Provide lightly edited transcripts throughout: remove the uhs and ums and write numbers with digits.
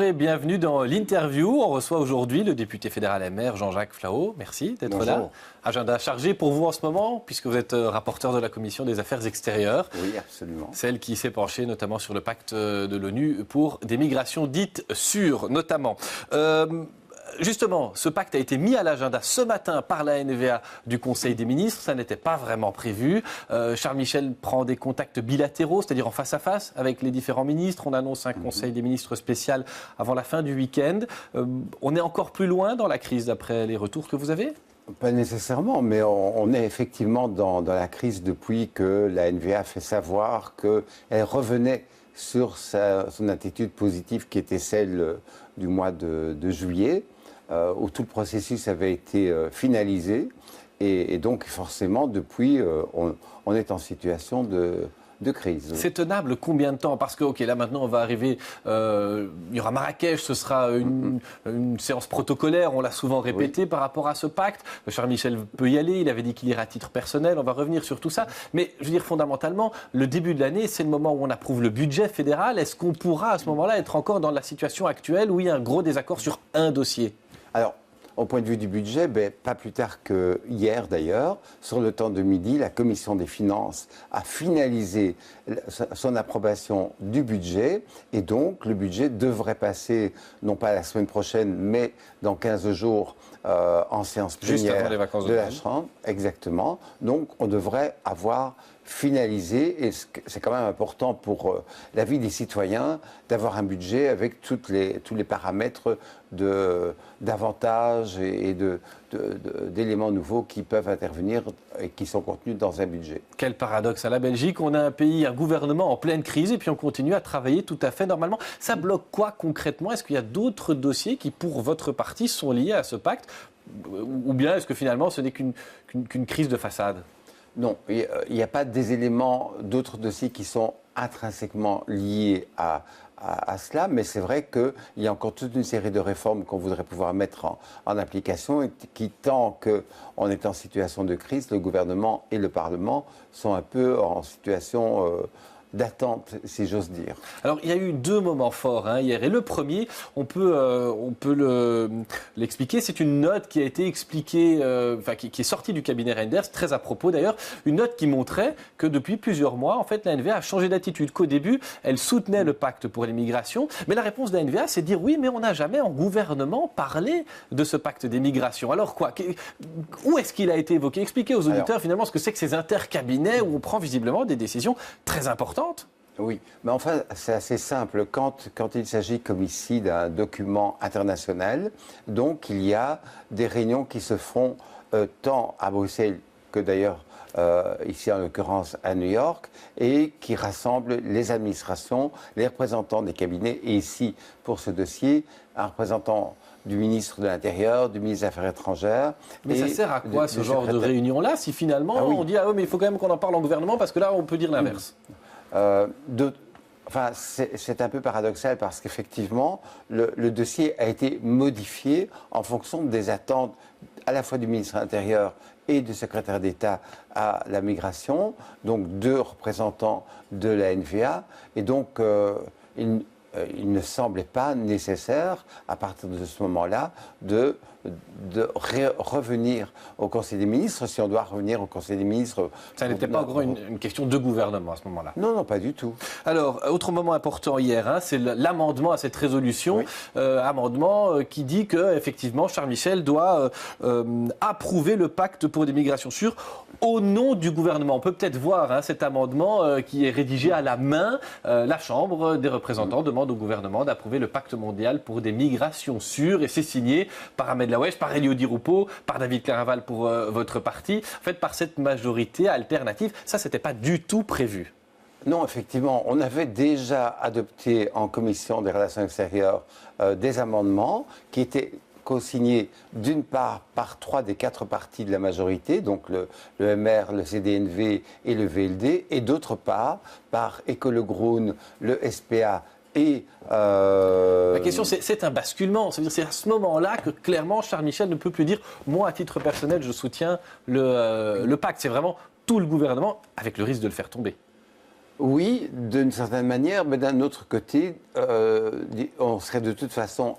et bienvenue dans l'interview. On reçoit aujourd'hui le député fédéral MR Jean-Jacques Flahault. Merci d'être là. Agenda chargé pour vous en ce moment, puisque vous êtes rapporteur de la Commission des Affaires extérieures. Oui, absolument. Celle qui s'est penchée notamment sur le pacte de l'ONU pour des migrations dites sûres, notamment. Justement, ce pacte a été mis à l'agenda ce matin par la NVA du Conseil des ministres. Ça n'était pas vraiment prévu. Charles Michel prend des contacts bilatéraux, c'est-à-dire en face à face avec les différents ministres. On annonce un Conseil des ministres spécial avant la fin du week-end. On est encore plus loin dans la crise d'après les retours que vous avez ? Pas nécessairement, mais on est effectivement dans la crise depuis que la NVA a fait savoir qu'elle revenait sur son attitude positive qui était celle du mois de juillet, où tout le processus avait été finalisé. Et donc, forcément, depuis, on est en situation de crise. C'est tenable combien de temps? Parce que, ok, là maintenant on va arriver, il y aura Marrakech, ce sera une séance protocolaire, on l'a souvent répété par rapport à ce pacte. Charles Michel peut y aller, il avait dit qu'il irait à titre personnel, on va revenir sur tout ça. Mais je veux dire, fondamentalement, le début de l'année, c'est le moment où on approuve le budget fédéral. Est-ce qu'on pourra à ce moment-là être encore dans la situation actuelle où il y a un gros désaccord sur un dossier? Alors, au point de vue du budget, pas plus tard que hier d'ailleurs, sur le temps de midi, la Commission des finances a finalisé son approbation du budget et donc le budget devrait passer, non pas la semaine prochaine, mais dans 15 jours en séance plénière de la Chambre. Exactement. Donc on devrait avoir finalisé, et c'est quand même important pour la vie des citoyens d'avoir un budget avec tous les paramètres d'avantages et d'éléments nouveaux qui peuvent intervenir et qui sont contenus dans un budget. Quel paradoxe à la Belgique, on a un pays, un gouvernement en pleine crise et puis on continue à travailler tout à fait normalement. Ça bloque quoi concrètement? Est-ce qu'il y a d'autres dossiers qui pour votre parti sont liés à ce pacte? Ou bien est-ce que finalement ce n'est qu'une crise de façade? Non, il n'y a pas des éléments, d'autres dossiers qui sont intrinsèquement liés à cela, mais c'est vrai qu'il y a encore toute une série de réformes qu'on voudrait pouvoir mettre en application et qui, tant qu'on est en situation de crise, le gouvernement et le Parlement sont un peu en situation d'attente, si j'ose dire. Alors, il y a eu deux moments forts hier. Et le premier, on peut l'expliquer. C'est une note qui a été expliquée, qui est sortie du cabinet Reinders, très à propos d'ailleurs. Une note qui montrait que depuis plusieurs mois, en fait, la NVA a changé d'attitude. Qu'au début, elle soutenait le pacte pour l'immigration. Mais la réponse de la NVA, c'est de dire oui, mais on n'a jamais en gouvernement parlé de ce pacte des migrations. Alors quoi? Où est-ce qu'il a été évoqué? Expliquez aux auditeurs finalement ce que c'est que ces intercabinets où on prend visiblement des décisions très importantes. Oui, mais enfin, c'est assez simple. Quand il s'agit, comme ici, d'un document international, donc il y a des réunions qui se font tant à Bruxelles que d'ailleurs ici en l'occurrence à New York, et qui rassemblent les administrations, les représentants des cabinets, et ici, pour ce dossier, un représentant du ministre de l'Intérieur, du ministre des Affaires étrangères. Mais ça sert à quoi ce genre de réunion-là si finalement on dit mais il faut quand même qu'on en parle en gouvernement parce que là on peut dire l'inverse? C'est un peu paradoxal parce qu'effectivement, le dossier a été modifié en fonction des attentes à la fois du ministre de l'Intérieur et du secrétaire d'État à la migration, donc deux représentants de la NVA. Et donc, il ne semblait pas nécessaire, à partir de ce moment-là, de revenir au Conseil des ministres, si on doit revenir au Conseil des ministres. Ça n'était pas encore une question de gouvernement à ce moment-là? Non, non, pas du tout. Alors, autre moment important hier, c'est l'amendement à cette résolution, amendement qui dit qu'effectivement Charles Michel doit approuver le pacte pour des migrations sûres au nom du gouvernement. On peut peut-être voir cet amendement qui est rédigé à la main. La Chambre des représentants demande au gouvernement d'approuver le pacte mondial pour des migrations sûres et c'est signé par Ahmed Laoueche, par Elio Di Rupo, par David Claraval pour votre parti, en fait par cette majorité alternative. Ça, c'était pas du tout prévu. Non, effectivement, on avait déjà adopté en commission des relations extérieures des amendements qui étaient co-signés d'une part par 3 des 4 partis de la majorité, donc le MR, le CDNV et le VLD, et d'autre part par Ecolo Groen, le SPA et... La question, c'est un basculement. C'est-à-dire, c'est à ce moment-là que clairement Charles Michel ne peut plus dire « moi, à titre personnel, je soutiens le pacte ». C'est vraiment tout le gouvernement avec le risque de le faire tomber. Oui, d'une certaine manière, mais d'un autre côté, on aurait de toute façon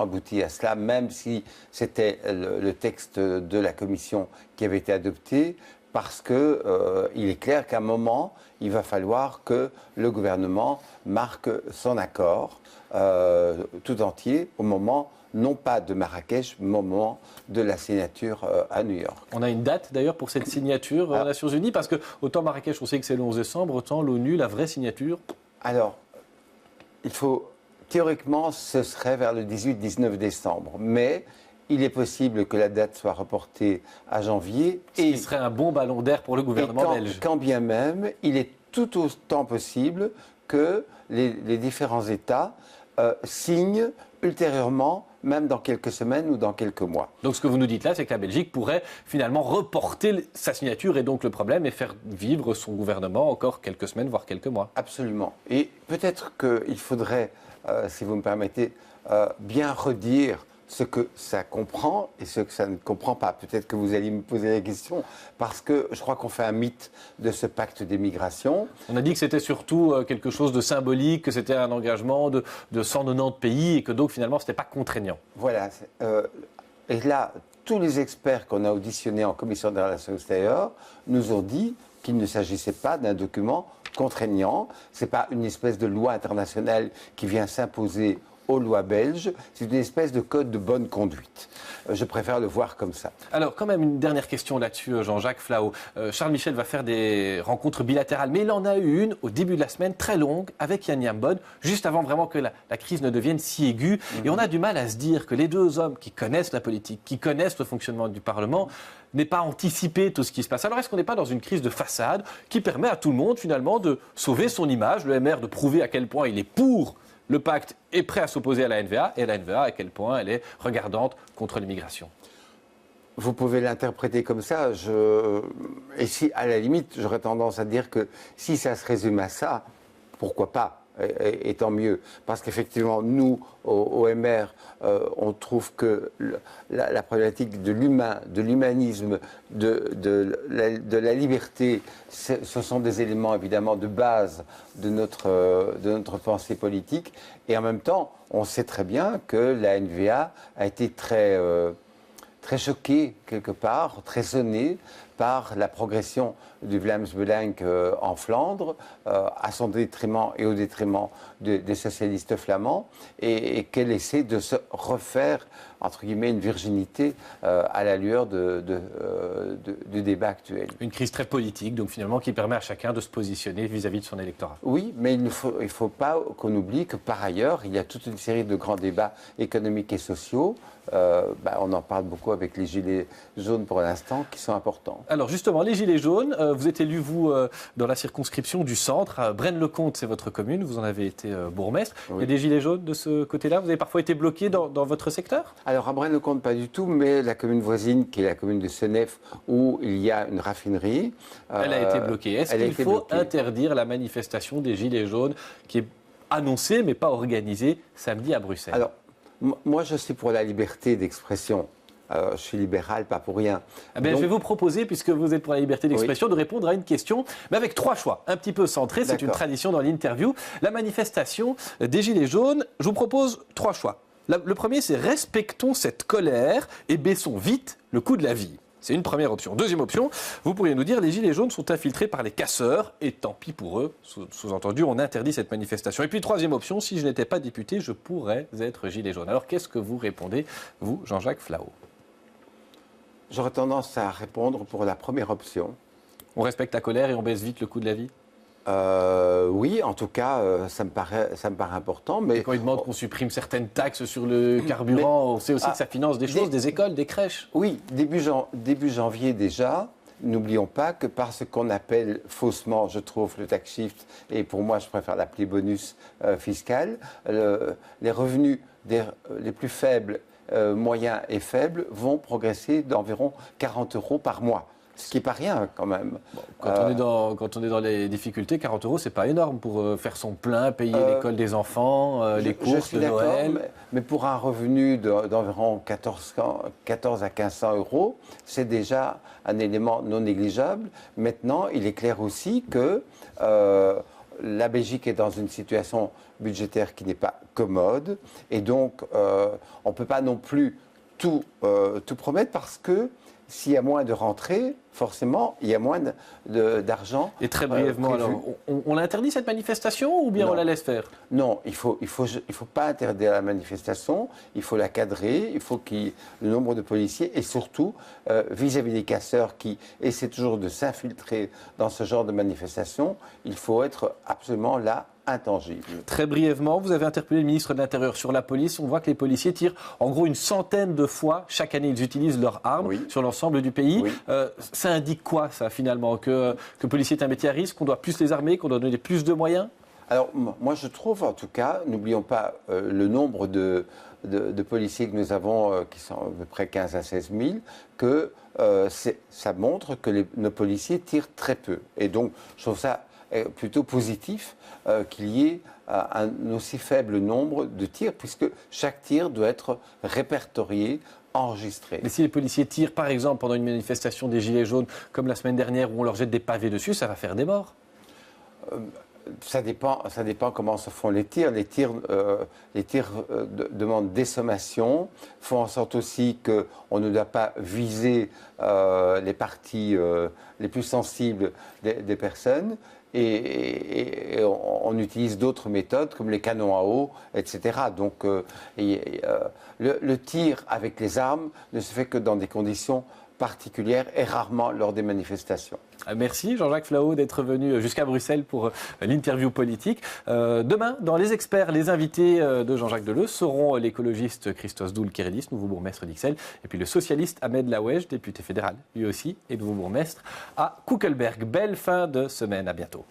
abouti à cela, même si c'était le texte de la Commission qui avait été adopté, parce que il est clair qu'à un moment, il va falloir que le gouvernement marque son accord tout entier au moment non pas de Marrakech, mais au moment de la signature à New York. On a une date d'ailleurs pour cette signature aux Nations Unies, parce que autant Marrakech, on sait que c'est le 11 décembre, autant l'ONU, la vraie signature. Alors, théoriquement, ce serait vers le 18-19 décembre, mais il est possible que la date soit reportée à janvier. Ce qui serait un bon ballon d'air pour le gouvernement belge. Quand bien même, il est tout autant possible que les différents États signent ultérieurement, même dans quelques semaines ou dans quelques mois. Donc ce que vous nous dites là, c'est que la Belgique pourrait finalement reporter sa signature et donc le problème et faire vivre son gouvernement encore quelques semaines, voire quelques mois. Absolument. Et peut-être qu'il faudrait, si vous me permettez, bien redire ce que ça comprend et ce que ça ne comprend pas. Peut-être que vous allez me poser la question, parce que je crois qu'on fait un mythe de ce pacte des migrations. On a dit que c'était surtout quelque chose de symbolique, que c'était un engagement de 190 pays et que donc finalement ce n'était pas contraignant. Voilà. Et là, tous les experts qu'on a auditionnés en commission des relations extérieures nous ont dit qu'il ne s'agissait pas d'un document contraignant. Ce n'est pas une espèce de loi internationale qui vient s'imposer aux lois belges, c'est une espèce de code de bonne conduite. Je préfère le voir comme ça. Alors, quand même, une dernière question là-dessus, Jean-Jacques Flahault. Charles Michel va faire des rencontres bilatérales, mais il en a eu une au début de la semaine, très longue, avec Yann Yambon, juste avant vraiment que la crise ne devienne si aiguë. Et on a du mal à se dire que les deux hommes qui connaissent la politique, qui connaissent le fonctionnement du Parlement, n'aient pas anticipé tout ce qui se passe. Alors, est-ce qu'on n'est pas dans une crise de façade qui permet à tout le monde, finalement, de sauver son image, le MR de prouver à quel point il est pour le pacte est prêt à s'opposer à la NVA, et la NVA, à quel point elle est regardante contre l'immigration? Vous pouvez l'interpréter comme ça. Et si, à la limite, j'aurais tendance à dire que si ça se résume à ça, pourquoi pas? Et tant mieux. Parce qu'effectivement, nous, au MR, on trouve que la problématique de l'humain, de l'humanisme, de la liberté, ce sont des éléments évidemment de base de notre pensée politique. Et en même temps, on sait très bien que la NVA a été très choquée, quelque part, très sonnée par la progression du Vlaams Belang en Flandre, à son détriment et au détriment des socialistes flamands, et qu'elle essaie de se refaire, entre guillemets, une virginité à la lueur du débat actuel. Une crise très politique, donc finalement, qui permet à chacun de se positionner vis-à-vis de son électorat. Oui, mais il ne faut pas qu'on oublie que par ailleurs, il y a toute une série de grands débats économiques et sociaux. On en parle beaucoup avec les Gilets jaunes pour l'instant, qui sont importants. Alors justement, les Gilets jaunes, vous êtes élu, vous, dans la circonscription du centre. Braine-le-Comte, c'est votre commune, vous en avez été bourgmestre. Oui. Il y a des Gilets jaunes de ce côté-là? Vous avez parfois été bloqué dans votre secteur? Alors à Braine-le-Comte, pas du tout, mais la commune voisine, qui est la commune de Senef, où il y a une raffinerie. Elle a été bloquée. Est-ce qu'il faut interdire la manifestation des Gilets jaunes, qui est annoncée, mais pas organisée, samedi à Bruxelles? Alors, moi, je suis pour la liberté d'expression. Je suis libéral, pas pour rien. Donc, je vais vous proposer, puisque vous êtes pour la liberté d'expression, de répondre à une question, mais avec 3 choix, un petit peu centrés. C'est une tradition dans l'interview. La manifestation des Gilets jaunes, je vous propose 3 choix. Le premier, c'est respectons cette colère et baissons vite le coût de la vie. C'est une première option. Deuxième option, vous pourriez nous dire les Gilets jaunes sont infiltrés par les casseurs et tant pis pour eux. Sous-entendu, on interdit cette manifestation. Et puis troisième option, si je n'étais pas député, je pourrais être Gilet jaune. Alors qu'est-ce que vous répondez, vous, Jean-Jacques Flahault? J'aurais tendance à répondre pour la première option. On respecte la colère et on baisse vite le coût de la vie? Oui, en tout cas, ça me paraît important. Mais et quand ils demandent qu'on supprime certaines taxes sur le carburant, on sait aussi que ça finance des choses, des écoles, des crèches. Oui, début janvier déjà. N'oublions pas que par ce qu'on appelle faussement, je trouve, le tax shift, et pour moi, je préfère l'appeler bonus fiscal, les revenus les plus faibles, moyens et faibles vont progresser d'environ 40 € par mois. Ce qui n'est pas rien quand même. Bon, quand on est dans les difficultés, 40 euros, c'est pas énorme pour faire son plein, payer l'école des enfants, les courses de Noël. Mais pour un revenu d'environ 14 à 1500 euros, c'est déjà un élément non négligeable. Maintenant, il est clair aussi que la Belgique est dans une situation budgétaire qui n'est pas commode. Et donc, on ne peut pas non plus tout promettre parce que s'il y a moins de rentrées, forcément, il y a moins d'argent. Et très brièvement, alors, on interdit cette manifestation ou bien on la laisse faire? Non, il faut pas interdire la manifestation, il faut la cadrer, il faut qu'il y ait le nombre de policiers et surtout, vis-à-vis des casseurs qui essaient toujours de s'infiltrer dans ce genre de manifestation, il faut être absolument là, intangible. Très brièvement, vous avez interpellé le ministre de l'Intérieur sur la police. On voit que les policiers tirent en gros une centaine de fois chaque année. Ils utilisent leurs armes sur l'ensemble du pays. Oui. Ça indique quoi, ça, finalement? Que le policier est un métier à risque, qu'on doit plus les armer, qu'on doit donner plus de moyens? Alors, moi, je trouve, en tout cas, n'oublions pas le nombre de policiers que nous avons, qui sont à peu près 15 à 16 000, que ça montre que nos policiers tirent très peu. Et donc, je trouve ça plutôt positif qu'il y ait un aussi faible nombre de tirs, puisque chaque tir doit être répertorié, enregistré. Mais si les policiers tirent, par exemple, pendant une manifestation des Gilets jaunes, comme la semaine dernière, où on leur jette des pavés dessus, ça va faire des morts. Ça dépend comment se font les tirs. Les tirs demandent des sommations, font en sorte aussi qu'on ne doit pas viser les parties les plus sensibles des personnes. Et on utilise d'autres méthodes comme les canons à eau, etc. Donc le tir avec les armes ne se fait que dans des conditions particulière et rarement lors des manifestations. Merci Jean-Jacques Flahaux d'être venu jusqu'à Bruxelles pour l'interview politique. Demain, dans Les Experts, les invités de Jean-Jacques Deleuze seront l'écologiste Christos Doul-Kérélis, nouveau bourgmestre d'Ixelles, et puis le socialiste Ahmed Laouej, député fédéral, lui aussi, et nouveau bourgmestre à Koekelberg. Belle fin de semaine, à bientôt.